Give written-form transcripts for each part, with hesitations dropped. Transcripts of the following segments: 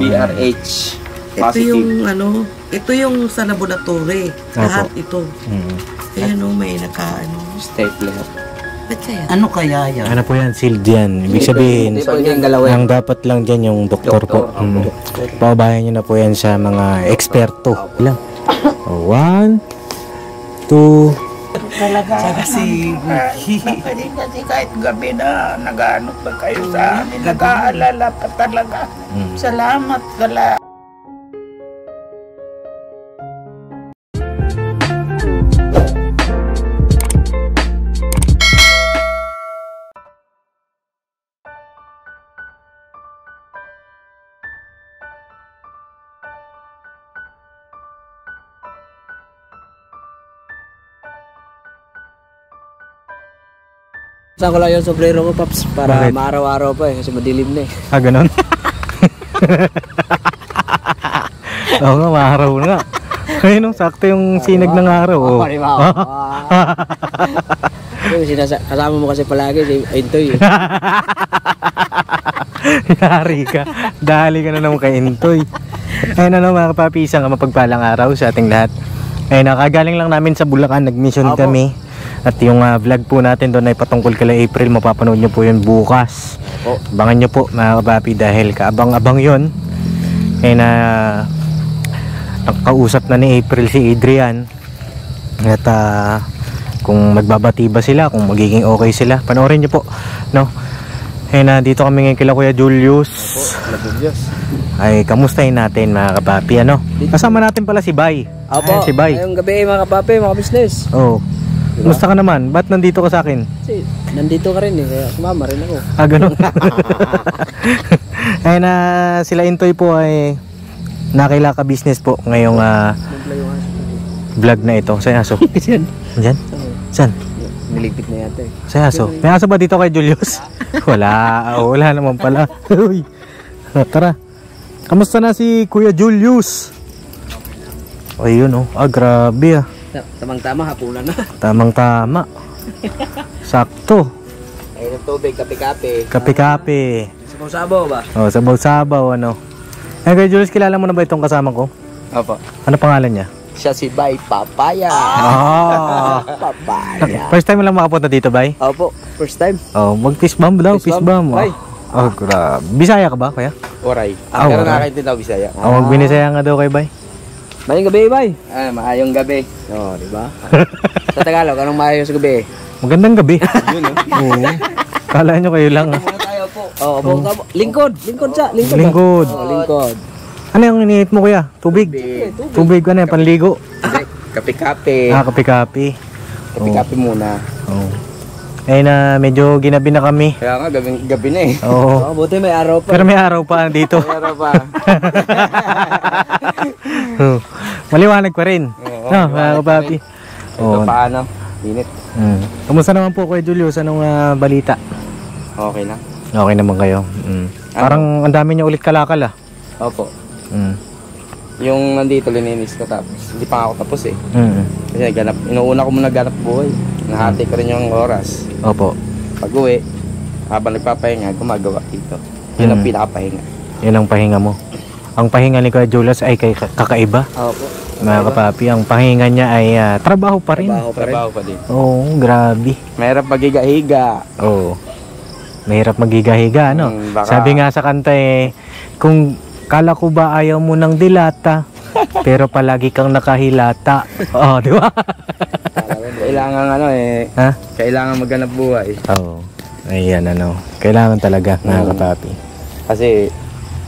BRH. Ito yung ano, ito yung sa laboratory. Lahat ito. Ayan o, may stapler. Ba't kaya? Ano kaya yan? Ano po yan? Sealed yan. Ibig sabihin, ang dapat lang dyan yung doktor po. Pababayan nyo na po yan sa mga eksperto. Ilang? 1, 2, Talaga. Kasi Kasi kahit gabi na nag-ano pa kayo sa amin, nag-aalala pa talaga. Salamat pala. Saan ko lang yung sombrero ko, Paps, para Bakit? maaraw-araw pa kasi madilim na eh. ganon? Oo nga, maaraw nga. Ayun, sakto yung sinag ng araw. Di ba? Kasama mo kasi palagi si Intoy. Yari ka. Dali ka na naman kay Intoy. Ayun na mga kapapi, isang mapagpalang araw sa ating lahat. Ayun, nakagaling lang namin sa Bulacan, nag-mission kami. At yung vlog po natin doon ay patungkol kala April, mapapanood nyo po yun bukas. Abangan nyo po mga kapapi dahil kaabang-abang yun. Ayun na nakausap na ni April si Adrian. At kung magbabati ba sila, kung magiging okay sila, panoorin nyo po, no? Ayun na dito kami ngayon kila Kuya Julius. Ay kamustahin natin mga kapapi, ano? Kasama natin pala si Bay. Apo, si Bay. ngayong gabi mga kapapi, mga business. Oo. Diba? Kumusta ka naman? Ba't nandito ka sa akin? Kasi nandito ka rin eh, kaya sumama rin ako. Ganun. Ayun na sila Intoy po ay nakilaka business po ngayong vlog na ito. Sa aso? Diyan? Saan? Niligpit na yata eh. Sa aso? May aso ba dito kay Julius? Wala naman pala. Uy. Tara. Kamusta na si Kuya Julius? Ayun oh, grabe ah. Tamang-tama, hapunan na. Tamang-tama. Sakto. Ayun ang tubig, kape-kape. Kape-kape. Sabaw-sabaw ba? Oh, sabaw-sabaw ano. Eh kay Julius, kilala mo na ba itong kasama ko? Opo. Ano pangalan niya? Siya si Bay Papaya. Papaya. First time mo lang makapunta dito, Bay? Opo, first time. Oh, mag-fist bump daw, fist bump. Oh, grabe. Bisaya ka ba, kaya? Oray. Pero nakakaintindi daw Bisaya. Oh, magbinisaya nga daw kay Bay. Mayong gabi, Bay. Maayong gabi. Oo, di ba? Sa Tagalog, anong maayong sa gabi? Magandang gabi. Yun, Oo. Kala nyo kayo lang. Muna tayo po. Oo, lingkod. Lingkod siya. Lingkod. Lingkod. Ano yung inihit mo, kuya? Tubig? Tubig, ano yan? Panligo? Kape-kape. Kape-kape. Kape-kape muna. Oo. Ayun na, medyo ginabi na kami. Kaya nga, gabi na eh. Oo. Buti may araw pa. Pero may araw pa dito. May araw pa. Maliwanag pa rin. No, mga kapapi. Ito paano? Init. Kamusta naman po Kuya Julius? Anong balita? Okay na. Okay naman kayo. Parang ang dami niya ulit kalakal ah. Opo. Yung nandito lininis ko tapos hindi pa ako tapos eh. Kasi inuuna ko muna ganap buhay. Nahati ko rin yung oras. Opo. Pag uwi, habang nagpapahinga, gumagawa dito. Yun ang pinakapahinga. Yun ang pahinga mo. Ang pahinga ni Kuya Julius ay kakaiba. Opo. Mga kapapi, ang pahinga niya ay trabaho pa rin. Trabaho pa din. Oo, grabe. Mahirap magiga-higa. Oo. Mahirap magiga-higa, ano? Baka... Sabi nga sa kanta eh, kung kala ko ba ayaw mo ng dilata, pero palagi kang nakahilata. Oo, di ba? Kailangan ano eh, kailangan maghanap buhay. Oo. Ayan ano, kailangan talaga mga kapapi. Kasi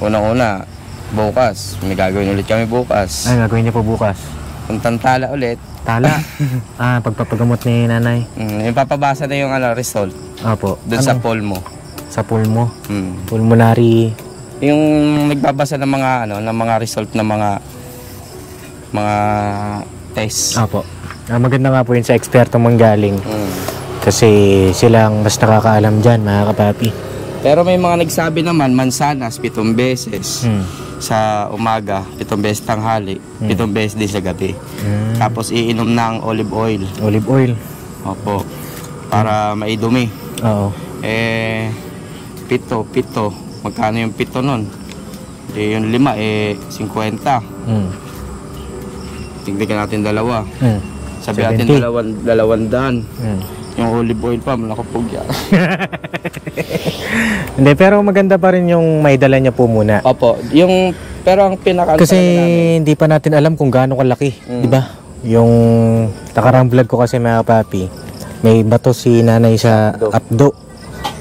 unang-una, bukas, may gagawin ulit kami bukas. Ay, gagawin niya po bukas? Puntang Tala ulit. Tala? Pagpapagamot ni nanay. Yung papabasa na yung result. Opo. Doon sa pulmo. Sa pulmo? Pulmonary. Yung nagbabasa ng mga ng mga result ng mga test. Opo. Maganda nga po yun sa eksperto manggaling. Kasi silang mas nakakaalam dyan mga kapapi. Pero may mga nagsabi naman mansanas 7 beses sa umaga, 7 beses tanghali, 7 beses din sa gabi. Tapos iinom ng olive oil. Olive oil? Opo. Para maidumi. Oo. Pito. Magkano yung pito nun? Eh, yung 5, 50. Tignan natin 2. Sabi natin 200. Yung olive oil pa, malakapog yan. Hindi, pero maganda pa rin yung may dala niya po muna. Opo, pero ang pinaka Kasi hindi pa natin alam kung gaano kalaki, di ba? Yung nakarang vlog ko kasi mga papi, may bato si nanay sa apdo,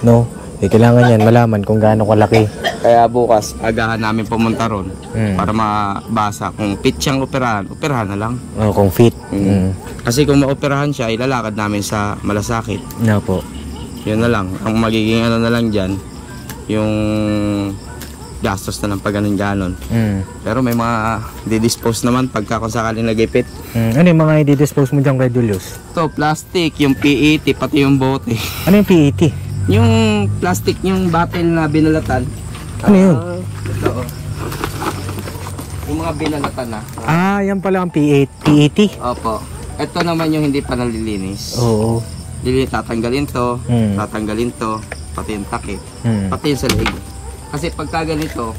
no? Eh, kailangan yan malaman kung gaano kalaki. Kaya bukas, agahan namin pumunta ron para mabasa. Kung fit siyang operahan na lang. O, kung fit. Kasi kung maoperahan siya, ilalakad namin sa malasakit. No po. Yun na lang. Ang magiging ano na lang dyan, yung gastos na ng pag-ganon. Pero may mga didispose naman pagka kung sakaling nagipit. Ano yung mga i-dispose mo dyan kay Julius? Ito, plastic, yung PET, pati yung bote. Ano yung PET? Yung plastic, yung bottle na binalatan. Ano yun? Ito, yung mga binalatan na. Yan pala ang PET. Opo. Ito naman yung hindi pa nalilinis. Oo. Tatanggalin to, tatanggalin to, pati yung takip, pati yung sa leeg. Kasi pagka ganito,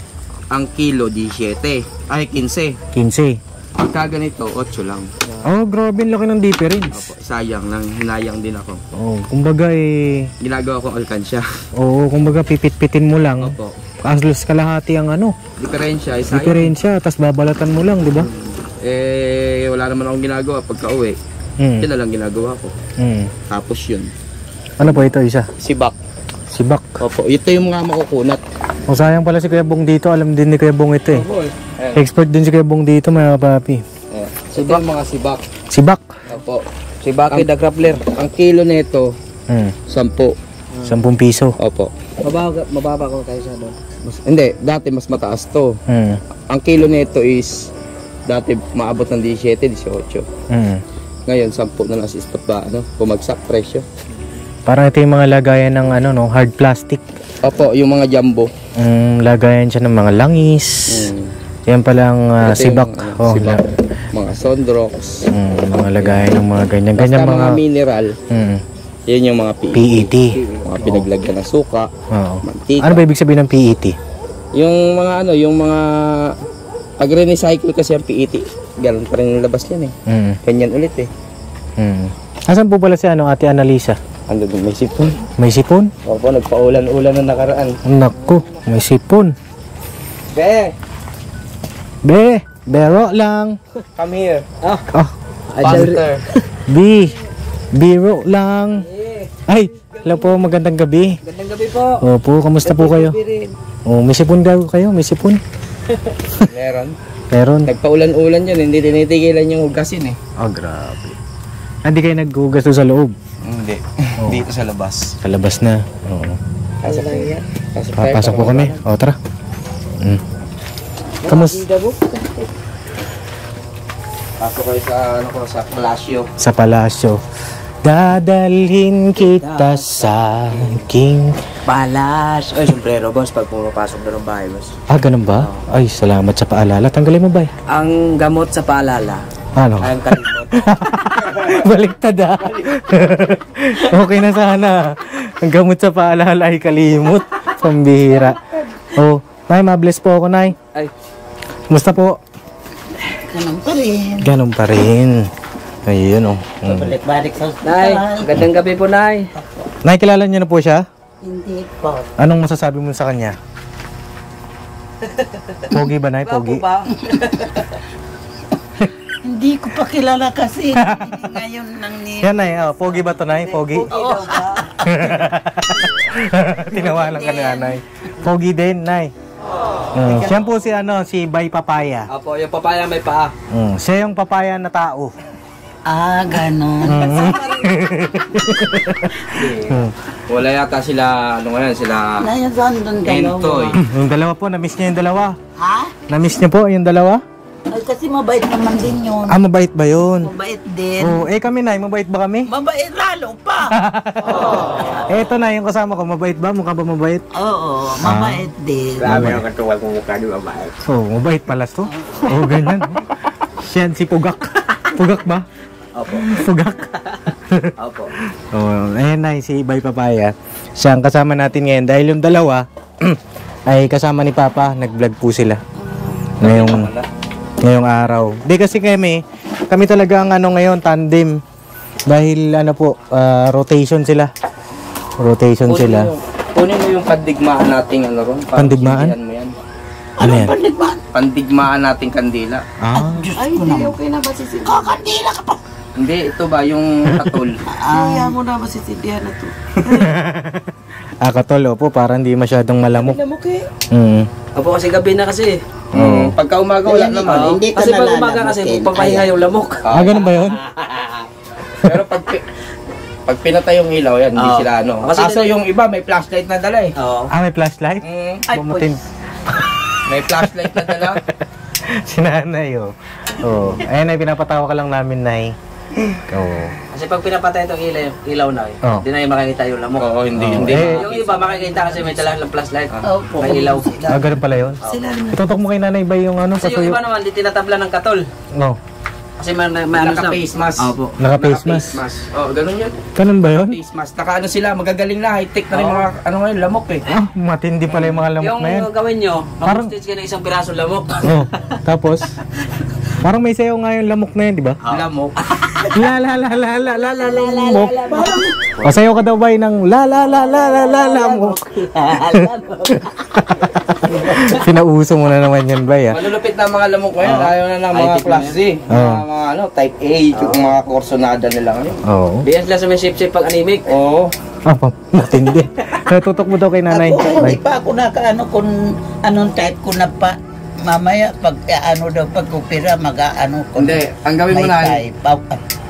ang kilo 17, ay 15. 15. Pagka ganito, 8 lang. Oh, grabe, ang laki ng difference. Opo, sayang, hinayang din ako. Oh, kumbaga Ginagawa kong alkansya. Oo, kumbaga pipit-pitin mo lang. Opo. Alos kalahati ang Diferensya, sayang. diferensya, tas babalatan mo lang, di ba? Wala naman akong ginagawa pagka uwi. Yun na lang ginagawa ko. Tapos yun. Ano po ito isa? Sibak. Sibak. Opo, ito yung mga makukunat. O, sayang pala si Kuya Bong dito, alam din ni Kuya Bong ito eh. Opo, Expert din si Kuya Bong dito, mga papi. ito yung mga sibak. Sibak. Opo. Sibaki the grappler. Ang kilo nito, 10. 10 piso. Opo. Mababa ko tayo sa doon. Hindi, dati mas mataas to. Ang kilo nito is, dati maabot ng 17, 18. Ngayon, 10 na lang si stop ba, bumagsak presyo. Parang ito yung mga lagayan ng hard plastic. Opo, yung mga jumbo. Lagayan siya ng mga langis. Yan palang Ito sibak. Yung, sibak. Mga Sondrox. Mga lagayan ng mga ganyan-ganyan Basta mga mineral. Yan yung mga PET. PET. Mga pinaglagyan ng suka, mantika. Ano ba ibig sabihin ng PET? Yung mga yung mga pag-recycle kasi ang PET. Ganun pa rin yung labas niyan eh. Ganyan ulit eh. Asan po pala si Ate Annalisa? Ando doon, may sipon. May sipon? Opo, nagpaulan-ulan na nakaraan. Naku, may sipon. Bero lang. Come here. Pastor. Biro lang. Ay, hello po, magandang gabi. Magandang gabi po. Opo, kamusta po kayo? Oh, may sipon daw kayo, may sipon. Meron. Nagpaulan-ulan yan, hindi tinitigilan yung hugasin eh. Grabe. Hindi kayo naghugas doon sa loob? Hindi. Dito sa labas. Sa labas na. Oo. Pasok Po kami. O, tara. Kamusta? Pasok kayo sa palasyo. Sa palasyo. Dadalhin kita sa aking Palas. Ay, sombrero, boss, pag pumapasok na ng bahay, boss. ganun ba? Ay, salamat sa paalala. Tanggalin mo ba? Ang gamot sa paalala. Ano? Ang kalimot. Baliktad Okay na sana. Ang gamot sa paalala ay kalimot. Pambihira. Oh, Nay, mabless po ako, Nay. Ay. Kumusta po? Ganun pa rin. Ganun pa rin. Ayun, Balik-balik sa Nay, magandang gabi po, Nay. Nay, kilala niyo na po siya? Hindi po. Anong masasabi mo sa kanya? Pogi ba, Nay? Pogi? Hindi ko pa kilala kasi. Ngayon nang Yan, Nay. Pogi ba to, Nay? Pogi? Tinawalan ka na, Nay. Pogi din, Nay. Siya po si Bay Papaya. Opo, yung papaya may paa. Siya yung papaya na tao. ganon. Wala yata sila, sila Nasaan doon Entoy. dalawa? Yung dalawa po, na-miss niyo yung dalawa. Ha? Na-miss niyo po yung dalawa? Ay, kasi mabait naman din yun. Mabait ba yun? Mabait din. Kami, Nay, mabait ba kami? Mabait lalo pa. Eto na, yung kasama ko, mabait ba? Mukha ba mabait? Oo, mabait din. Grabe ang katuwal kong mukha di babae. Mabait pala to. Ganyan. Siya si Pugak. Pugak ba? Opo. Pugak. Opo. Ayan, Nay, si Bay Papaya. Siya ang kasama natin ngayon dahil yung dalawa, ay kasama ni Papa. Nag-vlog po sila. Ngayong araw. Di kasi kami talaga ang ano ngayon, tandem. Dahil ano po, rotation sila. Kunin mo yung pandigmaan nating ano ron. Pandigmaan? Mo yan. Ano yan? Pandigmaan nating kandila. Ay, hindi okay na ba si Cindy? Kandila ka pa. Hindi, ito ba yung katol? Kaya mo na ba si Cindy na to? Katol, opo, parang hindi masyadong malamok. Lamok eh. Opo, kasi gabi na kasi. Pagka umaga wala naman. Hindi ka Kasi pag nalalamutin. umaga kasi, papahinga yung lamok. Ganun ba yun? Pero pag pinatay yung ilaw, yan, hindi Oo. sila ano. Kasi Kaso yung iba, may flashlight na dala eh. Oo. May flashlight? Ay, Bumutin. May flashlight na dala. Si nanay, Ayun, ay pinapatawa ka lang namin, nay. Kasi pag pinapatay itong ilaw na hindi na yung makikita yung lamok. Oo, hindi. Yung iba makikita kasi may talang flashlight. May ilaw. Ganun pala yun? Sila rin. Itutok mo kay nanay ba yung ano? Kasi yung iba naman, di tinatabla ng katol. Kasi may ano sa... Naka-face mask. Opo. Naka-face mask. Ganun yun. Ganun ba yun? Face mask. Naka-ano sila, magagaling na, high-tech na rin mga, ano ngayon, lamok eh. Matindi pala yung mga lamok Yung na yan. gawin nyo, Parang- mag-stitch ka ng isang piraso lamok. Tapos, parang may sayaw nga yung lamok na yun, di ba? Lamok. Lamok. O sayaw ka daw ba ng lamok? Pinauso mo na naman yan, bay, Malulupit na mga lamok ngayon. Ayaw na ng mga High-tech class C. na Mga ano, type A, yung mga korsonada nila ngayon. Oo. Biyan sila sa may shape-shape pag anemic. Oo. Matindi. Tutok mo daw kay nanay. Ako, hindi pa ako nakaano kung anong type ko na pa. Mamaya, pag ano daw, pag kupira, mag-ano ko. Hindi, ang gawin mo may na, type.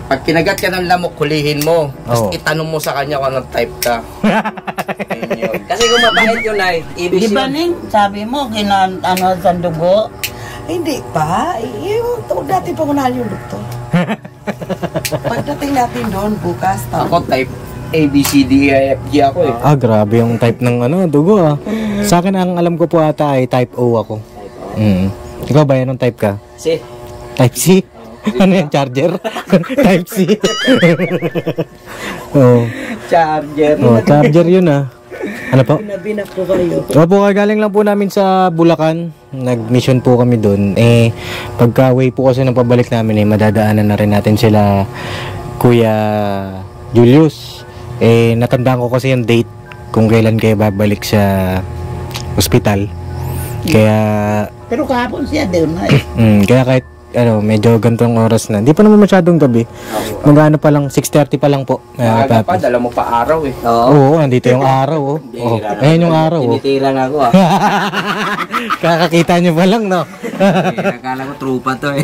pag kinagat ka ng lamok, hulihin mo. Oo. Tapos itanong mo sa kanya kung anong type ka. Ayun yun. Kasi kung mapahit yun ay, ibig Di ba, yun. Ning? Sabi mo, ano sa dugo? Hindi pa. Yung dati pa unahan yung doktor. Pagdating natin doon, bukas, Ako type A, B, C, D, E, F, G ako eh. Grabe yung type ng ano, dugo Sa akin, ang alam ko po ata ay type O ako. Ikaw ba yan, anong type ka? Si. Type C? Ano yan, charger? Type C. Charger. Charger yun Ano po? Binabinak po kayo. Opo, galing lang po namin sa Bulacan. Nag-mission po kami doon. Pagka-way po kasi ng pabalik namin, madadaanan na rin natin sila Kuya Julius. Natandaan ko kasi yung date kung kailan kayo babalik sa ospital. Kaya Pero kahapon siya doon na kaya kahit medyo gantong oras na. Hindi pa naman masyadong gabi. Mag-ano pa lang, 6:30 pa lang po. Maaga pa, dala mo pa araw eh. Oo, andito yung araw. Ayan yung araw. Tinitira nga ako Kakakita nyo pa lang, no? Akala ko trupa to eh.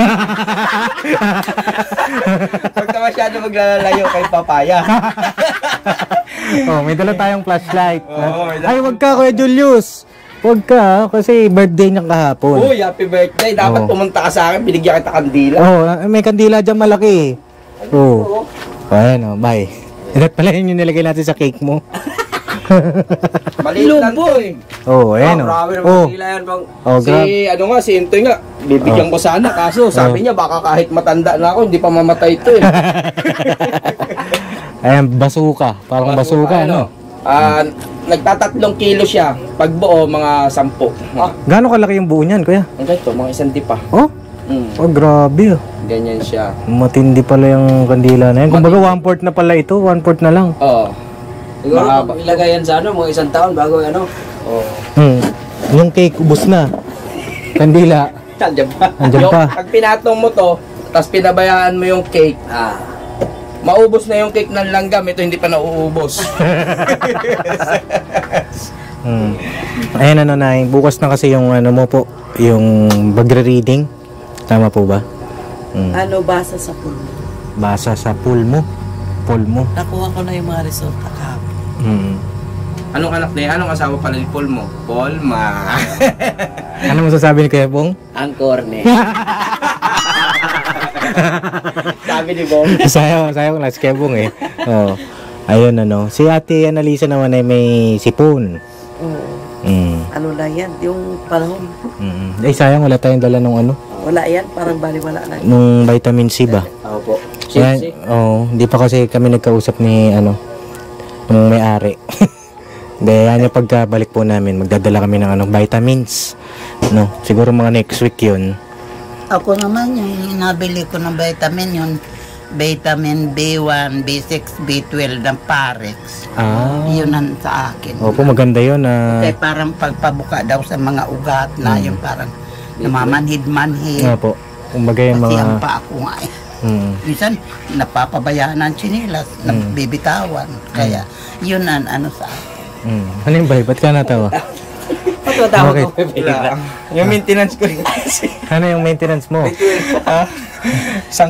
Pag na masyado maglalayo kay Papaya. May dala tayong flashlight. Oo, may dala. Ay, wag ka, Kuya Julius. Wag ka, kasi birthday niya kahapon. Uy, happy birthday. Dapat pumunta ka sa akin, binigyan kita kandila. May kandila dyan malaki. Ayan, bye. Dapat pala yun yung nilagay natin sa cake mo. Maliit lang to eh. Ayan, Marami naman sila yan bang. Si Intoy nga, bibigyan ko sana. Kaso sabi niya, baka kahit matanda na ako, hindi pa mamatay ito eh. Ayan, basuka. Parang basuka, no? Nagtatatlong kilo siya. Pag buo, mga 10. Gaano kalaki yung buo niyan, kuya? Ang ganito, mga 1 tipa. Grabe. Ganyan siya. Matindi pala yung kandila na yan. Kumbaga 1/4 na pala ito, 1/4 na lang. Oo. Siguro kung ilagay yan sa mga 1 taon bago Yung cake, ubos na. Kandila, Nandiyan pa. Nandiyan pa. Pag pinatong mo to, tapos pinabayaan mo yung cake, maubos na yung cake ng langgam, ito hindi pa nauubos. Ayan, Nay, bukas na kasi yung mo po, yung bagre-reading. Tama po ba? Basa sa pool. Basa sa pool mo. Nakuha ko na yung mga resulta kahapon. Anong anak niya? Anong asawa pala ni Paul mo? Paulma. Ano masasabi ni Kuya Bong? ang corny. Sabi ni Bong. Sayaw ko na si Kuya Bong Ayun, si Ate Annalisa naman ay may sipon. Ano lang yan, yung panahon. Sayang wala tayong dala nung Wala yan, parang baliwala na. nung vitamin C ba? Opo. Hindi pa kasi kami nagkausap ni nung may-ari. Dahil yan yung pagkabalik po namin, magdadala kami ng vitamins. No, siguro mga next week yun. Ako naman, yung nabili ko ng vitamin, yung vitamin B1, B6, B12 ng Parex. Yun ang sa akin. Opo, maganda yun. Kaya parang pagpabuka daw sa mga ugat na yung parang namamanhid-manhid. Opo, kumbaga yung Pati mga... ang pa ako nga eh. Minsan, napapabayaan ng tsinelas, nabibitawan. Kaya, yun ang ano sa akin. Ano yung ba't ka natawa? Bakit? Yung maintenance ko rin kasi. Ano yung maintenance mo? 1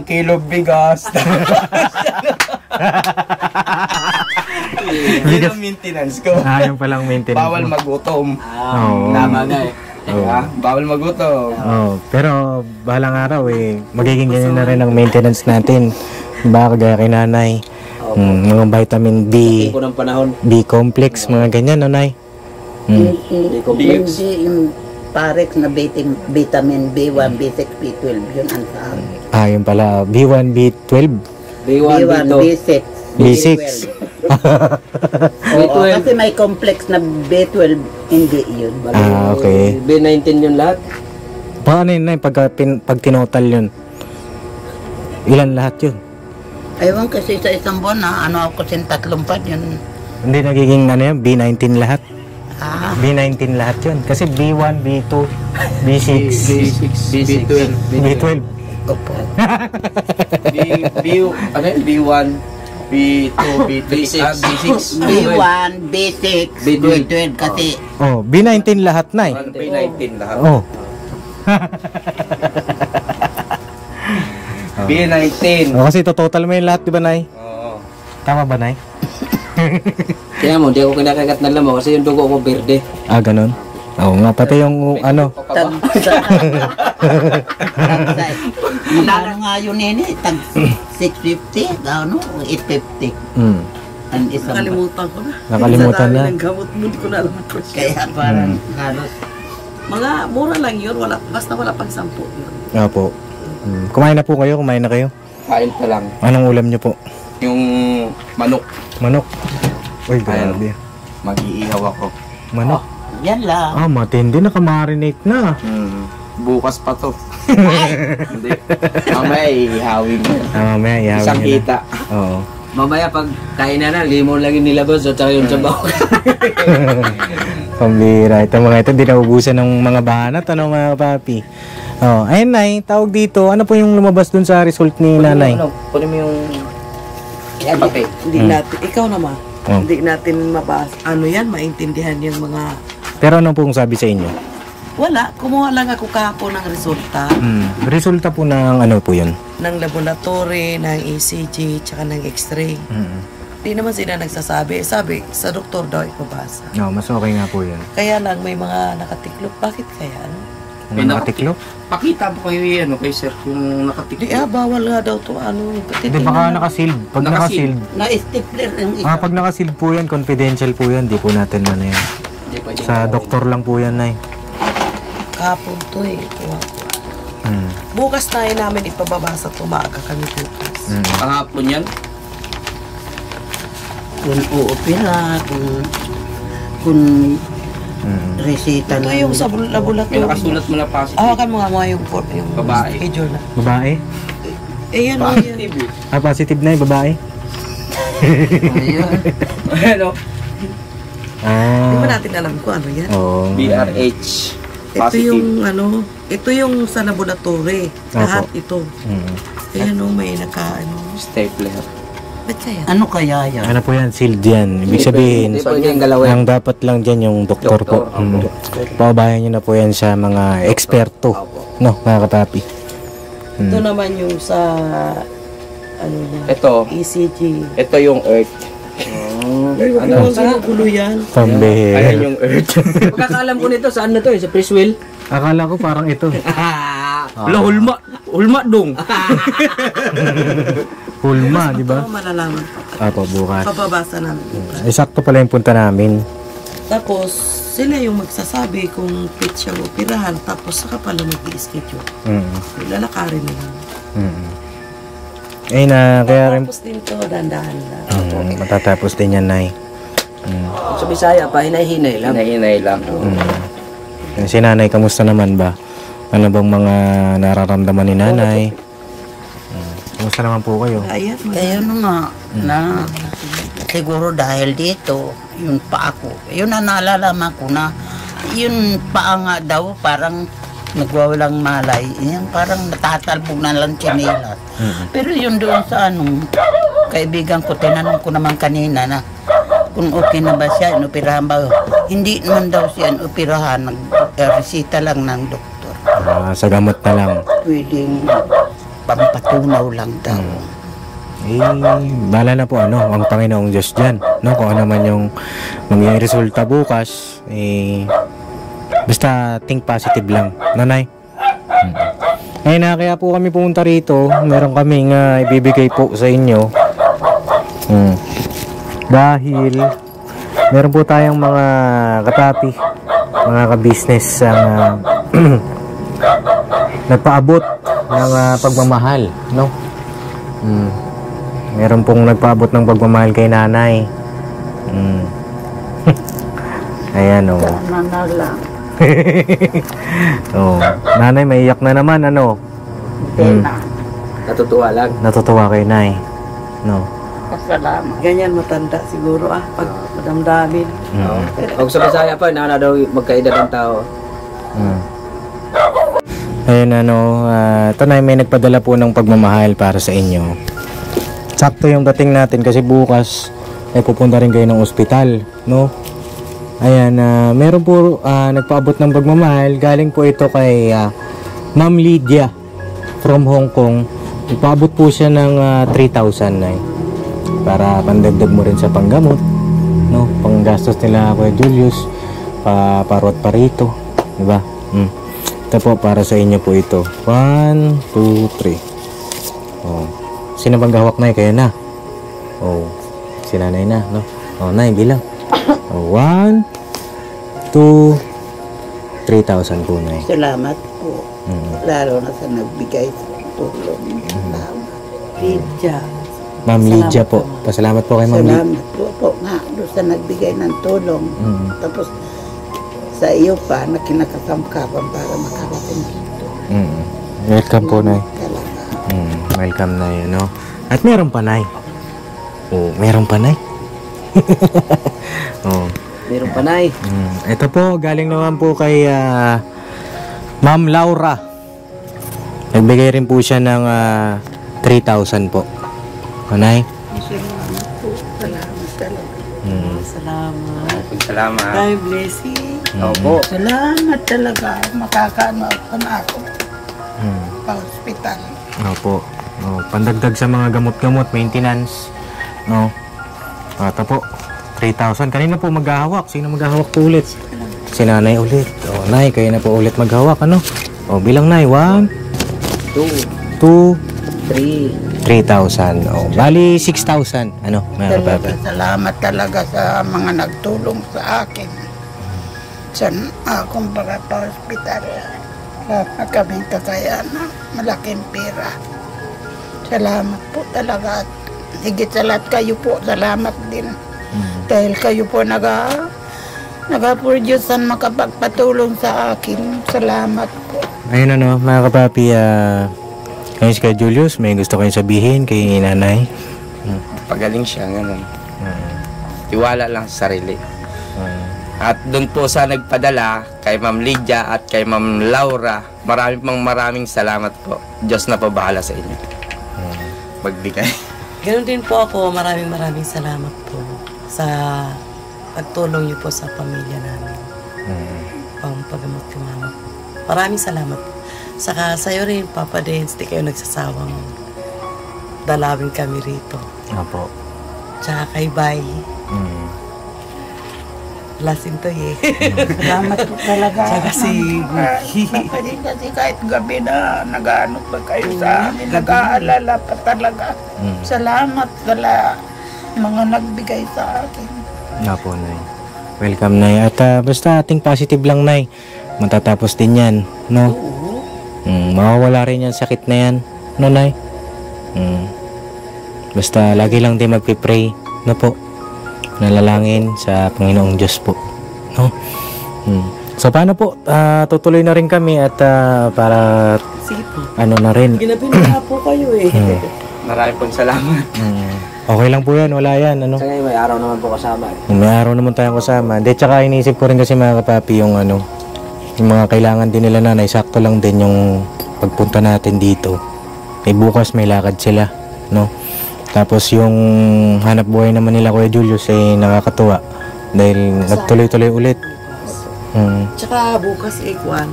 kilo bigas. Yun ang maintenance ko. Yung palang maintenance Bawal mo. magutom. Oo. Tama nga eh. Bawal magutom. Pero bahalang araw magiging ganyan na rin ang maintenance natin. Diba, kagaya kay nanay. Mga vitamin B, Hindi ko ng panahon. B complex, mga ganyan, no, nay? Hindi ko Hindi yung Parex na vitamin B1, B6, B12, yun ang sa akin. Yun pala, B1, B12, B1, B1, B2. B6, B6. Oo, kasi may complex na B12, hindi yun. Okay. B19 yun lahat. Paano yun, nay? Pag tinotal yun? Ilan lahat yun? Ewan kasi sa isang buwan na ano ako sin 3 pad yun. Hindi nagiging yun, B19 lahat? Ah, B19 lahat yun. Kasi B1, B2, B6, B12. B12. opo. Ano yun? B1, B2, B3, B6. B1, B6, B12 kasi B19 lahat, nay. B19 lahat. B19. Kasi total mo yung lahat, di ba, nay? Oo. Tama ba, nay? Kaya mo, hindi ako kinakagat ng lamang kasi yung dugo ko berde. Ganun. Oo nga, pati yung tag Lalo nga yun tag 650, ano, 850. Ang isang Nakalimutan ko na. Nakalimutan Sa dami na. ng gamot mo, hindi ko na alam ang presyo. Kaya parang halos Mga mura lang yun, basta wala pang 10 yun. Opo. Kumain na po kayo, kumain na kayo. Kain pa lang. Anong ulam niyo po? Yung manok. Manok. Uy, grabe. Mag-iihaw ako. Manok. yan lang. Matindi, nakamarinate na. Bukas pa to. Hindi. Mamaya ihawin mo. Mamaya, ihawin Isang niyo na. kita. Oo. Mamaya pag kain na limon lang yung nilabas at saka yung sabaw. Pambira. Ito mga ito, di naubusan ng mga banat, mga papi. Ayun, nay, tawag dito. Ano po yung lumabas dun sa result ni nanay? Kunin mo yung Pape. Hindi natin, ikaw naman, hindi natin mabasa. Ano yan, maintindihan yung mga... Pero ano pong sabi sa inyo? Wala, kumuha lang ako kahapon ng resulta Resulta po ng ano po yun? ng laboratory, ng ECG, tsaka ng x-ray. Di naman sila nagsasabi. Sabi, sa doktor daw ipabasa. Mas okay nga po yun. Kaya lang may mga nakatiklop. Bakit kaya? Ano? Mga nakatiklop? Pakita po kayo kay sir yung Di nakatiklop. bawal nga daw to ano. Hindi, baka nakasealed. Pag nakasealed, Na-stapler yung isa. pag nakasealed po yan, confidential po yan. Di po natin ano yan. Sa doktor lang po yan, nay. Kahapon to kuha ko. Bukas na namin ipababasa to. Maaga kami bukas. Kahapon yan. Kung uopera, kung resita Ito na. yung sa May laboratory. nakasulat mo na positive. Hawakan mo nga mga yung Babae. schedule na. Babae? Yan o yan. Positive eh. Positive na yung babae? Ano? Hindi ba natin alam kung ano yan? Oo. BRH. Ito Positive. yung ito yung sa laboratory. Lahat ito. Ayan o, may Stapler. Ba't kaya? Ano kaya yan? Ano po yan? Sealed yan. Ibig sabihin, Hindi pwede yung galawin. ang dapat lang dyan yung doktor po. Pabayan nyo na po yan sa mga eksperto. No, mga kapapi. Ito naman yung sa ano niya, Ito. ECG. Ito yung earth. Ano sa gulo yan? Pambihira. Ayan yung earth. Pagkakaalam ko nito, saan na to? Sa Priswell? Akala ko parang ito. Wala, hulma. Hulma dong. Hulma, di ba? Ito malalaman pa. Apo, bukas. Papabasa namin bukas. Sakto pala yung punta namin. Tapos, sila yung magsasabi kung fit siyang operahan. Tapos, saka pala mag-i-schedule. Lalakarin nila. Kaya rin, Tapos din to, dandahan lang. matatapos din yan, nay. Sa Bisaya pa, hinay-hinay lang. Hinahinay lang. Si nanay, kamusta naman ba? Ano bang mga nararamdaman ni nanay? Kamusta naman po kayo? Ayan, Kaya nga, na siguro dahil dito, yun pa ako. Yun ang naalala ko na, yun pa nga daw, parang nagwawalang malay. Yan, parang natatalbog na lang chinelas. Pero yun doon sa kaibigan ko, tinanong ko naman kanina na, kung okay na ba siya, inoperahan ba? Hindi naman daw siya inoperahan, resita lang ng doktor. Sa gamot na lang. Pwedeng pampatunaw lang daw. Bala na po ang Panginoong Diyos dyan. No? Kung ano man yung magiging resulta bukas, basta think positive lang. Nanay? Ngayon na kaya po kami pumunta rito. Meron kaming ibibigay po sa inyo. Dahil meron po tayong mga katapi, mga ka-business nagpaabot ng pagmamahal, no? Meron pong nagpaabot ng pagmamahal kay nanay. Ayan, oh. Sana lang. Oh, nanay, maiyak na naman, Natutuwa lang. Natutuwa kay nay, no? Salamat. ganyan matanda siguro pag madamdamin. Pag sa Bisaya pa, na daw magkaedad ang tao. Ayun, ito na, may nagpadala po ng pagmamahal para sa inyo. Sakto yung dating natin kasi bukas ay pupunta rin kayo ng ospital, no? Ayan, meron po nagpaabot ng pagmamahal. Galing po ito kay Ma'am Lydia from Hong Kong. Nagpaabot po siya ng 3,000 na para pandagdag mo rin sa panggamot, no? Panggastos nila Kuya Julius, parot parito, di ba? Ito po para sa inyo po ito. 1, 2, 3. Oh. Sino bang gahawak na? Kayo na. Oh. Si nanay na, no? Oh, nay, bilang. Oh, 1, 2, 3,000 po, nay. Salamat po. Lalo na sa nagbigay sa tulong. Lydia. Ma'am Lydia po. Pasalamat po kay Ma'am Lydia. Salamat po nga doon sa nagbigay ng tulong. Tapos sa iyo pa na kinakasamkapan para makarating dito. Welcome po, nay. Talaga. Welcome, nay, no? At meron pa, nay. Oh, meron pa, nay. Oh. Meron pa, nay. Ito po, galing naman po kay Ma'am Laura. Nagbigay rin po siya ng 3,000 po. O, nay? Salamat po. Salamat talaga. Salamat. Salamat. Ay, blessing. Opo. Salamat talaga. Makakaano ako pa hospital. Opo. Oh, pandagdag sa mga gamot-gamot, maintenance. No? Ito po, 3,000. Kanina po maghahawak. Sino maghahawak po ulit? Si nanay ulit. O, nay, kayo na po ulit maghahawak, ano? O, bilang nay. 1, 2, 3,000. Oh, bali 6,000. Ano? Salamat talaga sa mga nagtulong sa akin. Sa akong pa hospital. Na kaming kakayanan. Malaking pera. Salamat po talaga. Higit sa lahat kayo po. Salamat din. Dahil kayo po nag-produce ang makapagpatulong sa akin. Salamat po. Ayun, mga kapapi, ngayon si Kuya Julius, may gusto kayong sabihin kay nanay? Pagaling siya, ganun. Tiwala lang sa sarili. At doon po sa nagpadala, kay Ma'am Lydia at kay Ma'am Laura, maraming salamat po. Diyos na po bahala sa inyo. Magbigay. Ganun din po ako. Maraming salamat po sa pagtulong niyo po sa pamilya namin. Pangpagamot kay mama. Maraming salamat po. Saka sa'yo rin, Papa Dance, di kayo nagsasawang dalawin kami rito. Opo. Tsaka kay Bay. Lasin to Salamat po talaga. Tsaka si Kasi kahit gabi na nag-ano pa kayo sa amin, nag-aalala pa talaga. Salamat pala mga nagbigay sa akin. Opo, nay. Welcome, nay. At basta ating positive lang, nay. Matatapos din yan, no? Mawawala rin yan, sakit na yan, no, nay? Basta lagi lang din magpipray, no po? nalalangin sa Panginoong Diyos po. No? So paano po? Tutuloy na rin kami at para Sige po. ano na rin. Ginabi na po kayo eh. Maraming pong salamat. Okay lang po yan, wala yan. Ano? Sa ngayon, may araw naman po kasama. May araw naman tayong kasama. Hindi, tsaka iniisip ko rin kasi mga kapapi yung ano, yung mga kailangan din nila nanay. Sakto lang din yung pagpunta natin dito. May bukas may lakad sila, no? Tapos yung hanap buhay naman nila Kuya Julius ay nakakatuwa dahil nagtuloy-tuloy ulit. Tsaka bukas Kwan,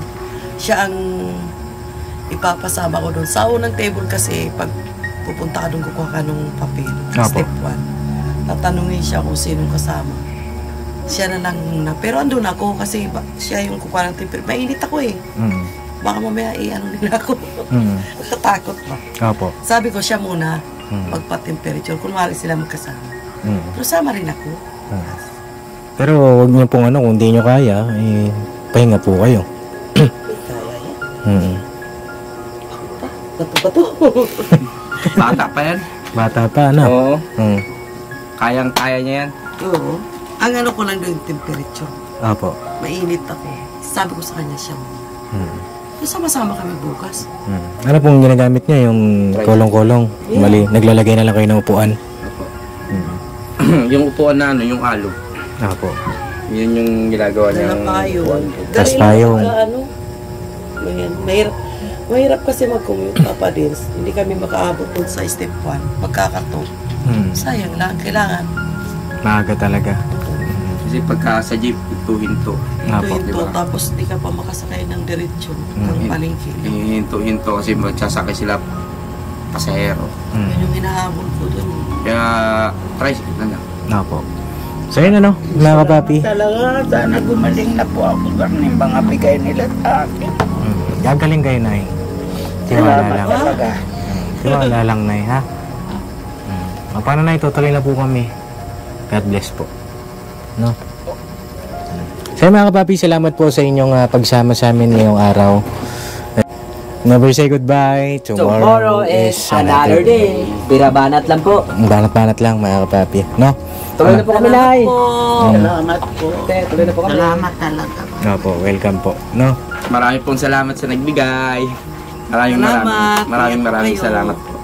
siya ang ipapasama ko doon. Sa unang table kasi pag pupunta ka doon kukuha ka ng papel. Apo. Step 1. Tatanungin siya kung sinong kasama. Siya na lang muna. Pero andun ako kasi siya yung kukuha ng temperature. Mainit ako eh. Baka mamaya ano nila ako. Nakatakot ba? Opo. Sabi ko siya muna magpa-temperature. Kunwari sila magkasama. Pero sama rin ako. Pero wag niyo pong ano, kung di niyo kaya, eh, pahinga po kayo. Kaya yan. Bato-bato. Bata pa yan. Bata pa, ano? Oo. Mm. Kayang-kaya niya yan. Oo. Ang ano ko lang doon yung temperature. Opo. Mainit ako. Sabi ko sa kanya siya muna. Sama-sama kami bukas. Ano pong ginagamit niya? Yung kolong-kolong? Yeah. Mali, naglalagay na lang kayo ng upuan? Yung upuan na ano, yung alog. Opo. Yun yung ginagawa niya. Dala payong. Tas payong. Ano? Mahirap kasi mag-commute, Papa Dins. Hindi kami makaabot dun sa step 1. Magkakato. Sayang lang. Kailangan. Maaga talaga. Kasi pagka sa jeep, hinto-hinto. Hinto-hinto. Diba? Tapos di ka pa makasakay ng diretsyo. Ng palengke. Hinto-hinto kasi magsasakay sila pasahero. Yun yung hinahabol ko dun. Kaya, tricycle na lang. Opo. So yun ano, mga kapapi. Talaga, sana gumaling na po ako sa mga bigay nila sa akin. Gagaling kayo, Nay. Tiwala Salamat lang. talaga. Tiwala lang, Nay, ha? Paano, Nay? Tutuloy na po kami. God bless po. No? So mga kapapi, salamat po sa inyong pagsama sa amin ngayong araw. Never say goodbye. Tomorrow is another day. Birabanat lang po. Banat-banat lang, mga kapapi. No? Tuloy na po kami, Nay. Salamat po. Tuloy na po kami. Salamat talaga. Opo, welcome po. No? Marami pong salamat sa nagbigay. Maraming Salamat. salamat Kayo. po.